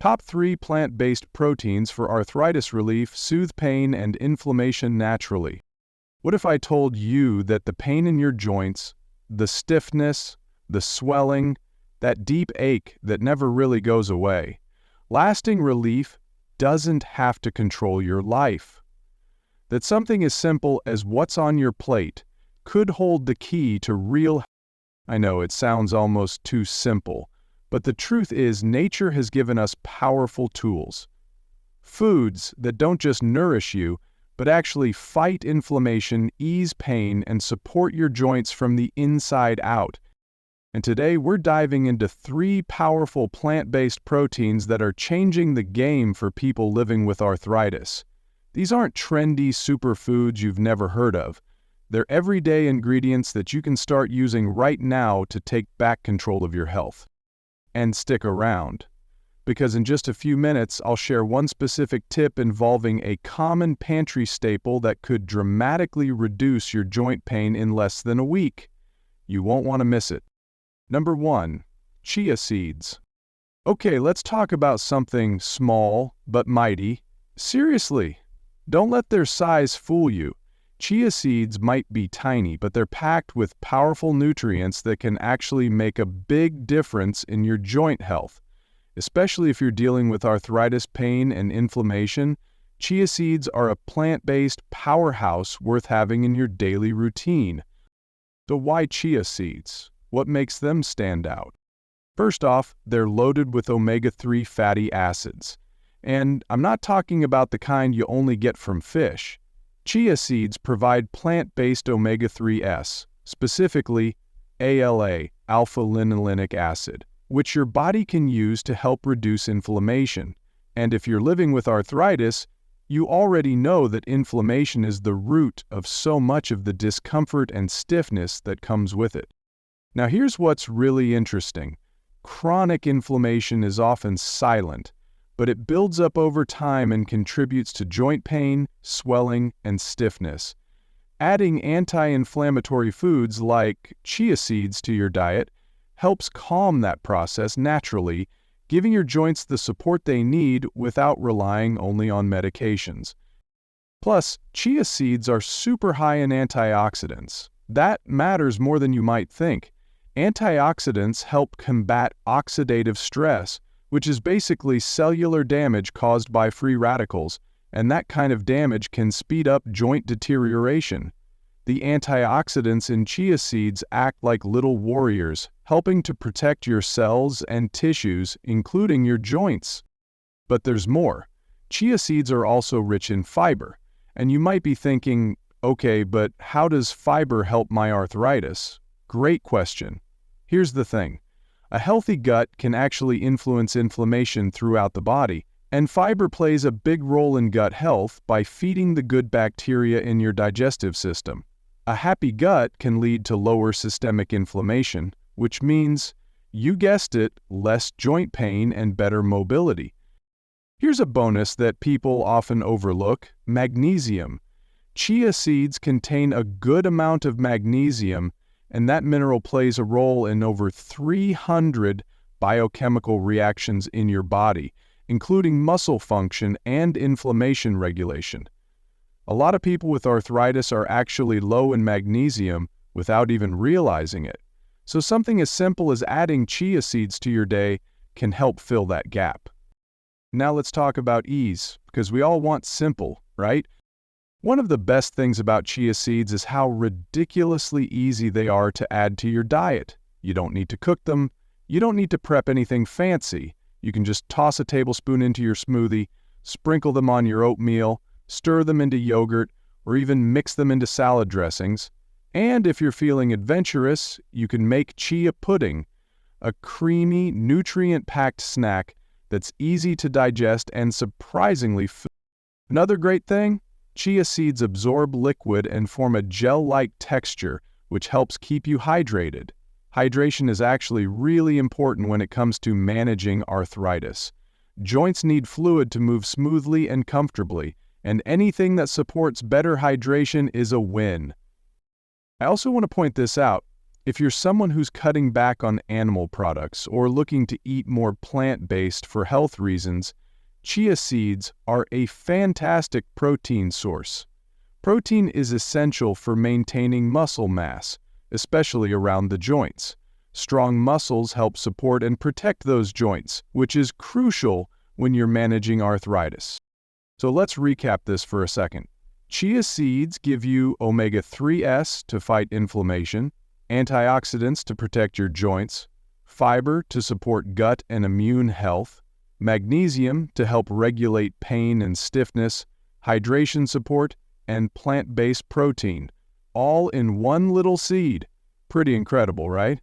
Top 3 plant-based proteins for arthritis relief, soothe pain and inflammation naturally. What if I told you that the pain in your joints, the stiffness, the swelling, that deep ache that never really goes away, lasting relief doesn't have to control your life? That something as simple as what's on your plate could hold the key to real health? I know it sounds almost too simple, but the truth is nature has given us powerful tools. Foods that don't just nourish you, but actually fight inflammation, ease pain, and support your joints from the inside out. And today we're diving into 3 powerful plant-based proteins that are changing the game for people living with arthritis. These aren't trendy superfoods you've never heard of. They're everyday ingredients that you can start using right now to take back control of your health. And stick around, because in just a few minutes I'll share one specific tip involving a common pantry staple that could dramatically reduce your joint pain in less than a week. You won't want to miss it. Number 1. Chia seeds. Okay, let's talk about something small but mighty. Seriously, don't let their size fool you. Chia seeds might be tiny, but they're packed with powerful nutrients that can actually make a big difference in your joint health. Especially if you're dealing with arthritis, pain, and inflammation, chia seeds are a plant-based powerhouse worth having in your daily routine. So why chia seeds? What makes them stand out? First off, they're loaded with omega-3 fatty acids. And I'm not talking about the kind you only get from fish. Chia seeds provide plant-based omega-3s, specifically ALA, alpha-linolenic acid, which your body can use to help reduce inflammation. And if you're living with arthritis, you already know that inflammation is the root of so much of the discomfort and stiffness that comes with it. Now here's what's really interesting. Chronic inflammation is often silent, but it builds up over time and contributes to joint pain, swelling, and stiffness. Adding anti-inflammatory foods like chia seeds to your diet helps calm that process naturally, giving your joints the support they need without relying only on medications. Plus, chia seeds are super high in antioxidants. That matters more than you might think. Antioxidants help combat oxidative stress, which is basically cellular damage caused by free radicals, and that kind of damage can speed up joint deterioration. The antioxidants in chia seeds act like little warriors, helping to protect your cells and tissues, including your joints. But there's more. Chia seeds are also rich in fiber, and you might be thinking, okay, but how does fiber help my arthritis? Great question. Here's the thing. A healthy gut can actually influence inflammation throughout the body, and fiber plays a big role in gut health by feeding the good bacteria in your digestive system. A happy gut can lead to lower systemic inflammation, which means, you guessed it, less joint pain and better mobility. Here's a bonus that people often overlook: magnesium. Chia seeds contain a good amount of magnesium, and that mineral plays a role in over 300 biochemical reactions in your body, including muscle function and inflammation regulation. A lot of people with arthritis are actually low in magnesium without even realizing it. So something as simple as adding chia seeds to your day can help fill that gap. Now let's talk about ease, because we all want simple, right? One of the best things about chia seeds is how ridiculously easy they are to add to your diet. You don't need to cook them. You don't need to prep anything fancy. You can just toss a tablespoon into your smoothie, sprinkle them on your oatmeal, stir them into yogurt, or even mix them into salad dressings. And if you're feeling adventurous, you can make chia pudding, a creamy, nutrient-packed snack that's easy to digest and surprisingly filling. Another great thing? Chia seeds absorb liquid and form a gel-like texture, which helps keep you hydrated. Hydration is actually really important when it comes to managing arthritis. Joints need fluid to move smoothly and comfortably, and anything that supports better hydration is a win. I also want to point this out. If you're someone who's cutting back on animal products or looking to eat more plant-based for health reasons, chia seeds are a fantastic protein source. Protein is essential for maintaining muscle mass, especially around the joints. Strong muscles help support and protect those joints, which is crucial when you're managing arthritis. So let's recap this for a second. Chia seeds give you omega-3s to fight inflammation, antioxidants to protect your joints, fiber to support gut and immune health, magnesium to help regulate pain and stiffness, hydration support, and plant-based protein, all in one little seed. Pretty incredible, right?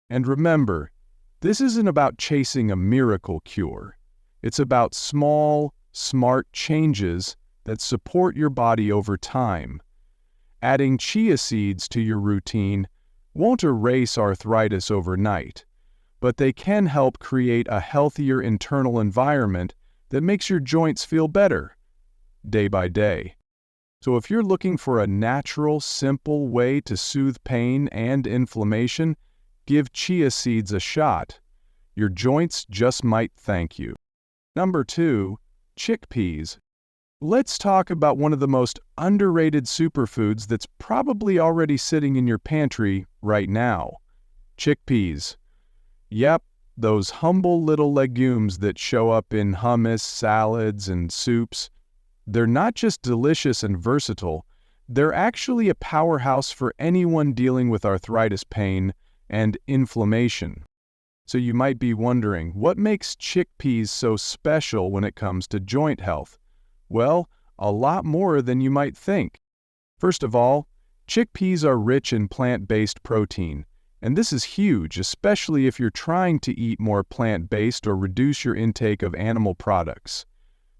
And remember, this isn't about chasing a miracle cure. It's about small, smart changes that support your body over time. Adding chia seeds to your routine won't erase arthritis overnight, but they can help create a healthier internal environment that makes your joints feel better day by day. So if you're looking for a natural, simple way to soothe pain and inflammation, give chia seeds a shot. Your joints just might thank you. Number 2, chickpeas. Let's talk about one of the most underrated superfoods that's probably already sitting in your pantry right now. Chickpeas. Yep, those humble little legumes that show up in hummus, salads, and soups. They're not just delicious and versatile, they're actually a powerhouse for anyone dealing with arthritis pain and inflammation. So you might be wondering, what makes chickpeas so special when it comes to joint health? Well, a lot more than you might think. First of all, chickpeas are rich in plant-based protein, and this is huge, especially if you're trying to eat more plant-based or reduce your intake of animal products.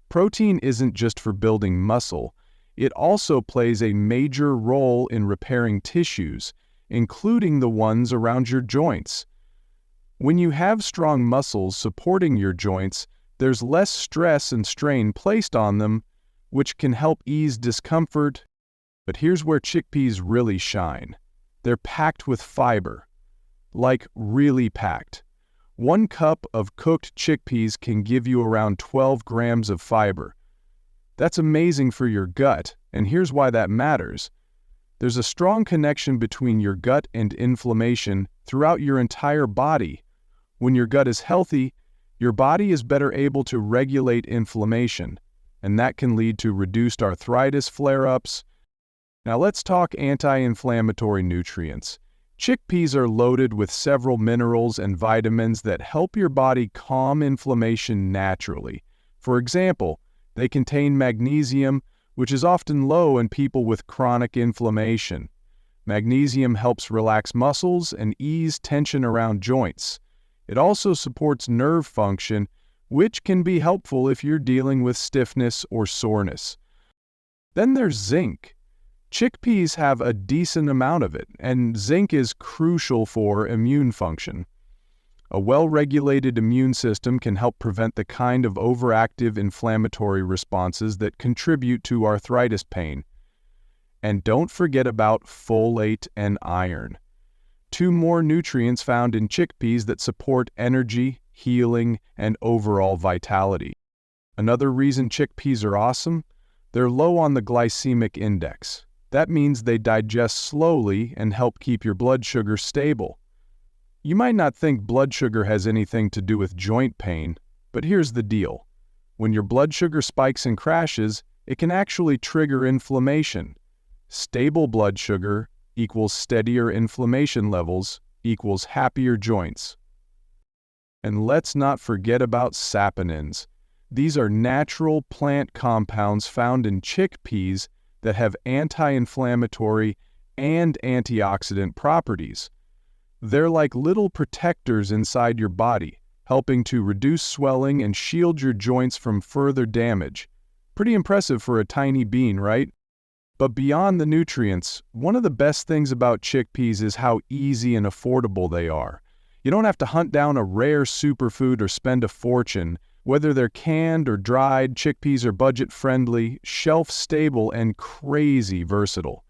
Protein isn't just for building muscle, it also plays a major role in repairing tissues, including the ones around your joints. When you have strong muscles supporting your joints, there's less stress and strain placed on them, which can help ease discomfort. But here's where chickpeas really shine. They're packed with fiber. Like, really packed. 1 cup of cooked chickpeas can give you around 12 grams of fiber. That's amazing for your gut, and here's why that matters. There's a strong connection between your gut and inflammation throughout your entire body. When your gut is healthy, your body is better able to regulate inflammation, and that can lead to reduced arthritis flare-ups. Now let's talk anti-inflammatory nutrients. Chickpeas are loaded with several minerals and vitamins that help your body calm inflammation naturally. For example, they contain magnesium, which is often low in people with chronic inflammation. Magnesium helps relax muscles and ease tension around joints. It also supports nerve function, which can be helpful if you're dealing with stiffness or soreness. Then there's zinc. Chickpeas have a decent amount of it, and zinc is crucial for immune function. A well-regulated immune system can help prevent the kind of overactive inflammatory responses that contribute to arthritis pain. And don't forget about folate and iron. 2 more nutrients found in chickpeas that support energy, healing, and overall vitality. Another reason chickpeas are awesome? They're low on the glycemic index. That means they digest slowly and help keep your blood sugar stable. You might not think blood sugar has anything to do with joint pain, but here's the deal. When your blood sugar spikes and crashes, it can actually trigger inflammation. Stable blood sugar equals steadier inflammation levels equals happier joints. And let's not forget about saponins. These are natural plant compounds found in chickpeas that have anti-inflammatory and antioxidant properties. They're like little protectors inside your body, helping to reduce swelling and shield your joints from further damage. Pretty impressive for a tiny bean, right? But beyond the nutrients, one of the best things about chickpeas is how easy and affordable they are. You don't have to hunt down a rare superfood or spend a fortune. Whether they're canned or dried, chickpeas are budget-friendly, shelf-stable, and crazy versatile.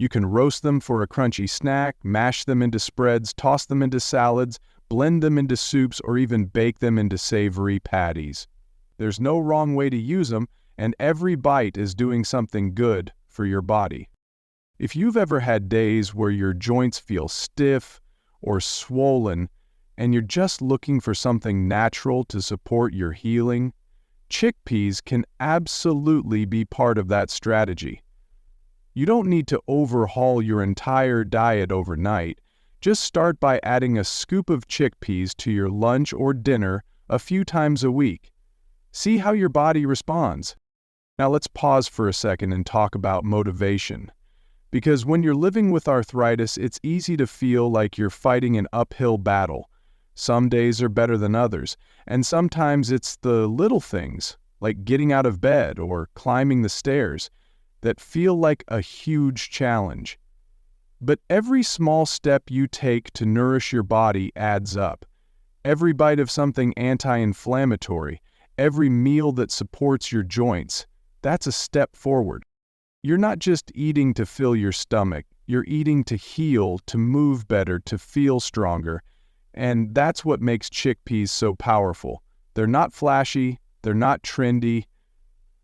You can roast them for a crunchy snack, mash them into spreads, toss them into salads, blend them into soups, or even bake them into savory patties. There's no wrong way to use them, and every bite is doing something good for your body. If you've ever had days where your joints feel stiff or swollen, and you're just looking for something natural to support your healing, chickpeas can absolutely be part of that strategy. You don't need to overhaul your entire diet overnight. Just start by adding a scoop of chickpeas to your lunch or dinner a few times a week. See how your body responds. Now let's pause for a second and talk about motivation. Because when you're living with arthritis, it's easy to feel like you're fighting an uphill battle. Some days are better than others, and sometimes it's the little things, like getting out of bed or climbing the stairs, that feel like a huge challenge. But every small step you take to nourish your body adds up. Every bite of something anti-inflammatory, every meal that supports your joints, that's a step forward. You're not just eating to fill your stomach, you're eating to heal, to move better, to feel stronger. And that's what makes chickpeas so powerful. They're not flashy, they're not trendy,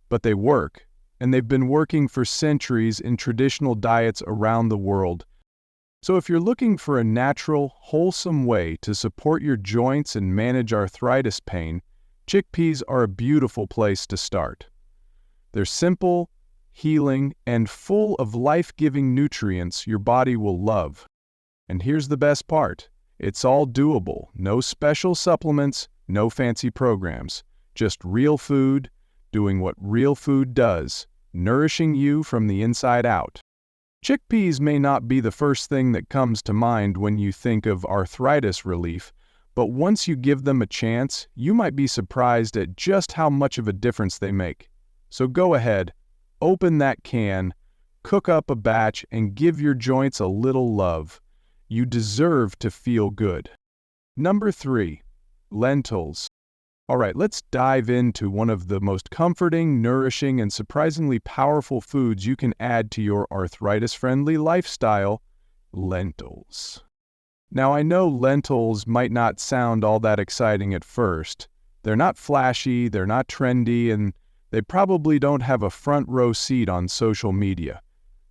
but they work. And they've been working for centuries in traditional diets around the world. So if you're looking for a natural, wholesome way to support your joints and manage arthritis pain, chickpeas are a beautiful place to start. They're simple, healing, and full of life-giving nutrients your body will love. And here's the best part. It's all doable. No special supplements, no fancy programs. Just real food, doing what real food does, nourishing you from the inside out. Chickpeas may not be the first thing that comes to mind when you think of arthritis relief, but once you give them a chance, you might be surprised at just how much of a difference they make. So go ahead, open that can, cook up a batch, and give your joints a little love. You deserve to feel good. Number 3, lentils. All right, let's dive into one of the most comforting, nourishing, and surprisingly powerful foods you can add to your arthritis-friendly lifestyle, lentils. Now, I know lentils might not sound all that exciting at first. They're not flashy, they're not trendy, and they probably don't have a front row seat on social media.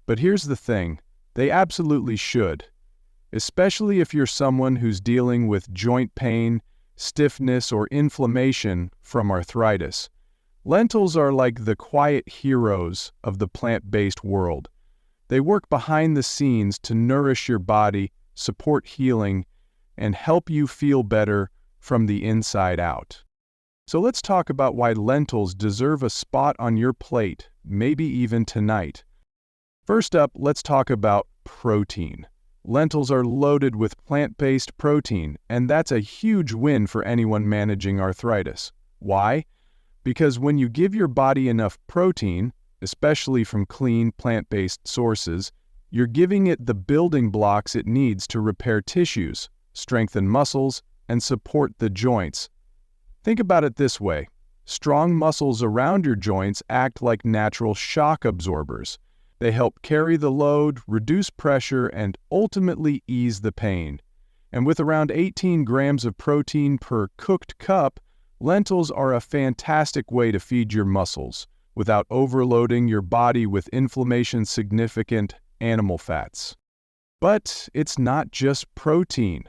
But here's the thing, they absolutely should. Especially if you're someone who's dealing with joint pain, stiffness, or inflammation from arthritis. Lentils are like the quiet heroes of the plant-based world. They work behind the scenes to nourish your body, support healing, and help you feel better from the inside out. So let's talk about why lentils deserve a spot on your plate, maybe even tonight. First up, let's talk about protein. Lentils are loaded with plant-based protein, and that's a huge win for anyone managing arthritis. Why? Because when you give your body enough protein, especially from clean plant-based sources, you're giving it the building blocks it needs to repair tissues, strengthen muscles, and support the joints. Think about it this way. Strong muscles around your joints act like natural shock absorbers. They help carry the load, reduce pressure, and ultimately ease the pain. And with around 18 grams of protein per cooked cup, lentils are a fantastic way to feed your muscles without overloading your body with inflammation-significant animal fats. But it's not just protein.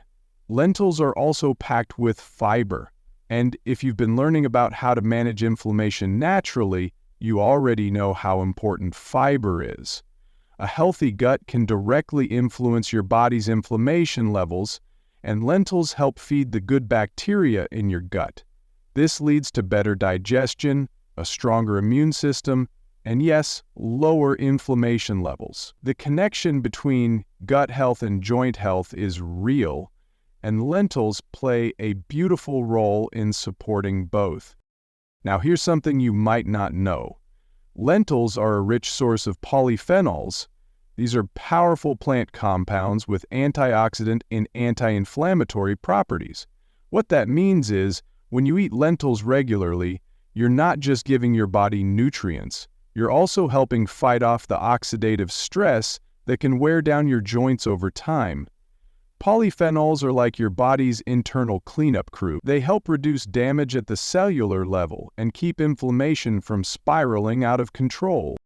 Lentils are also packed with fiber. And if you've been learning about how to manage inflammation naturally, you already know how important fiber is. A healthy gut can directly influence your body's inflammation levels, and lentils help feed the good bacteria in your gut. This leads to better digestion, a stronger immune system, and yes, lower inflammation levels. The connection between gut health and joint health is real, and lentils play a beautiful role in supporting both. Now here's something you might not know. Lentils are a rich source of polyphenols. These are powerful plant compounds with antioxidant and anti-inflammatory properties. What that means is, when you eat lentils regularly, you're not just giving your body nutrients, you're also helping fight off the oxidative stress that can wear down your joints over time. Polyphenols are like your body's internal cleanup crew. They help reduce damage at the cellular level and keep inflammation from spiraling out of control.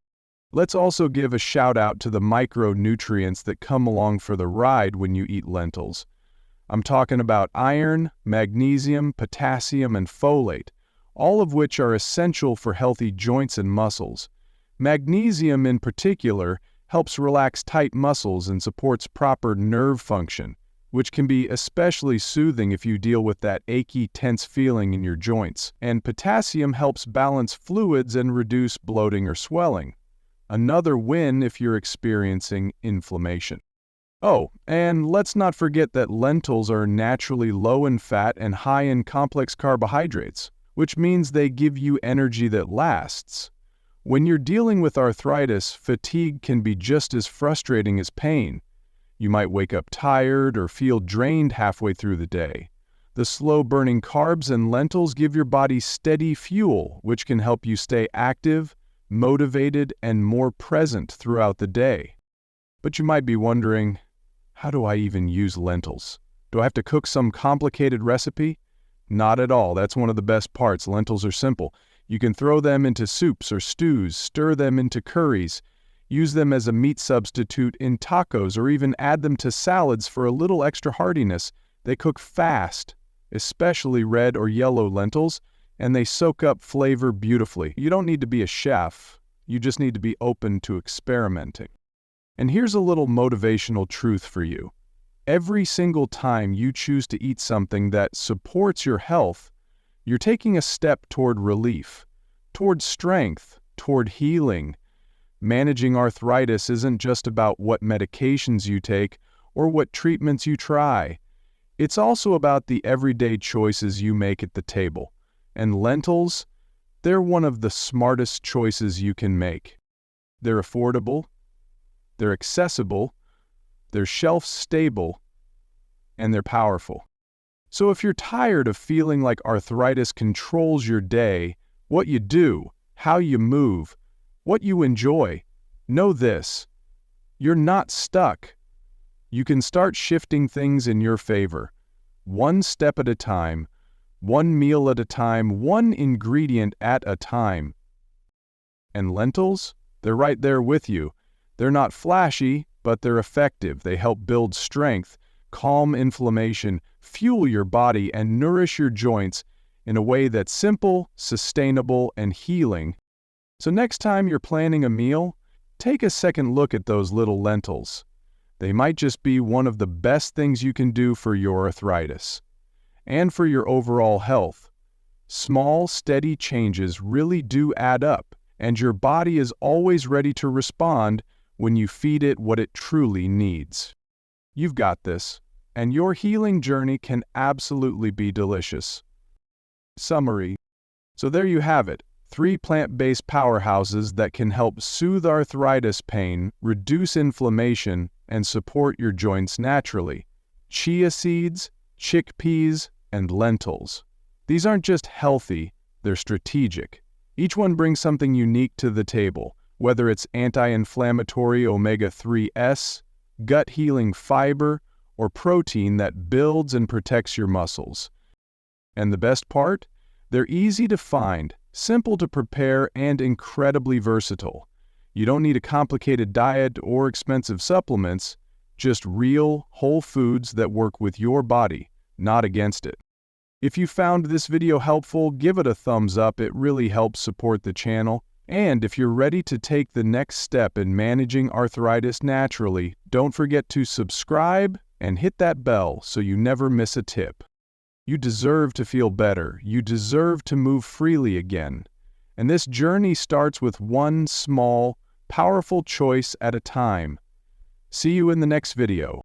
Let's also give a shout out to the micronutrients that come along for the ride when you eat lentils. I'm talking about iron, magnesium, potassium, and folate, all of which are essential for healthy joints and muscles. Magnesium in particular helps relax tight muscles and supports proper nerve function, which can be especially soothing if you deal with that achy, tense feeling in your joints. And potassium helps balance fluids and reduce bloating or swelling. Another win if you're experiencing inflammation. Oh, and let's not forget that lentils are naturally low in fat and high in complex carbohydrates, which means they give you energy that lasts. When you're dealing with arthritis, fatigue can be just as frustrating as pain. You might wake up tired or feel drained halfway through the day. The slow-burning carbs and lentils give your body steady fuel, which can help you stay active, motivated, and more present throughout the day. But you might be wondering, how do I even use lentils? Do I have to cook some complicated recipe? Not at all. That's one of the best parts. Lentils are simple. You can throw them into soups or stews, stir them into curries, use them as a meat substitute in tacos, or even add them to salads for a little extra heartiness. They cook fast, especially red or yellow lentils, and they soak up flavor beautifully. You don't need to be a chef. You just need to be open to experimenting. And here's a little motivational truth for you. Every single time you choose to eat something that supports your health, you're taking a step toward relief, toward strength, toward healing. Managing arthritis isn't just about what medications you take or what treatments you try. It's also about the everyday choices you make at the table. And lentils, they're one of the smartest choices you can make. They're affordable, they're accessible, they're shelf-stable, and they're powerful. So if you're tired of feeling like arthritis controls your day, what you do, how you move, what you enjoy, know this: you're not stuck. You can start shifting things in your favor, one step at a time, one meal at a time, one ingredient at a time. And lentils? They're right there with you. They're not flashy, but they're effective. They help build strength, calm inflammation, fuel your body, and nourish your joints in a way that's simple, sustainable, and healing. So next time you're planning a meal, take a second look at those little lentils. They might just be one of the best things you can do for your arthritis and for your overall health. Small, steady changes really do add up, and your body is always ready to respond when you feed it what it truly needs. You've got this, and your healing journey can absolutely be delicious. Summary. So there you have it, 3 plant-based powerhouses that can help soothe arthritis pain, reduce inflammation, and support your joints naturally. Chia seeds, chickpeas, and lentils. These aren't just healthy, they're strategic. Each one brings something unique to the table, whether it's anti-inflammatory omega-3s, gut-healing fiber, or protein that builds and protects your muscles. And the best part? They're easy to find, simple to prepare, and incredibly versatile. You don't need a complicated diet or expensive supplements, just real, whole foods that work with your body, not against it. If you found this video helpful, give it a thumbs up. It really helps support the channel. And if you're ready to take the next step in managing arthritis naturally, don't forget to subscribe and hit that bell so you never miss a tip. You deserve to feel better. You deserve to move freely again. And this journey starts with one small, powerful choice at a time. See you in the next video.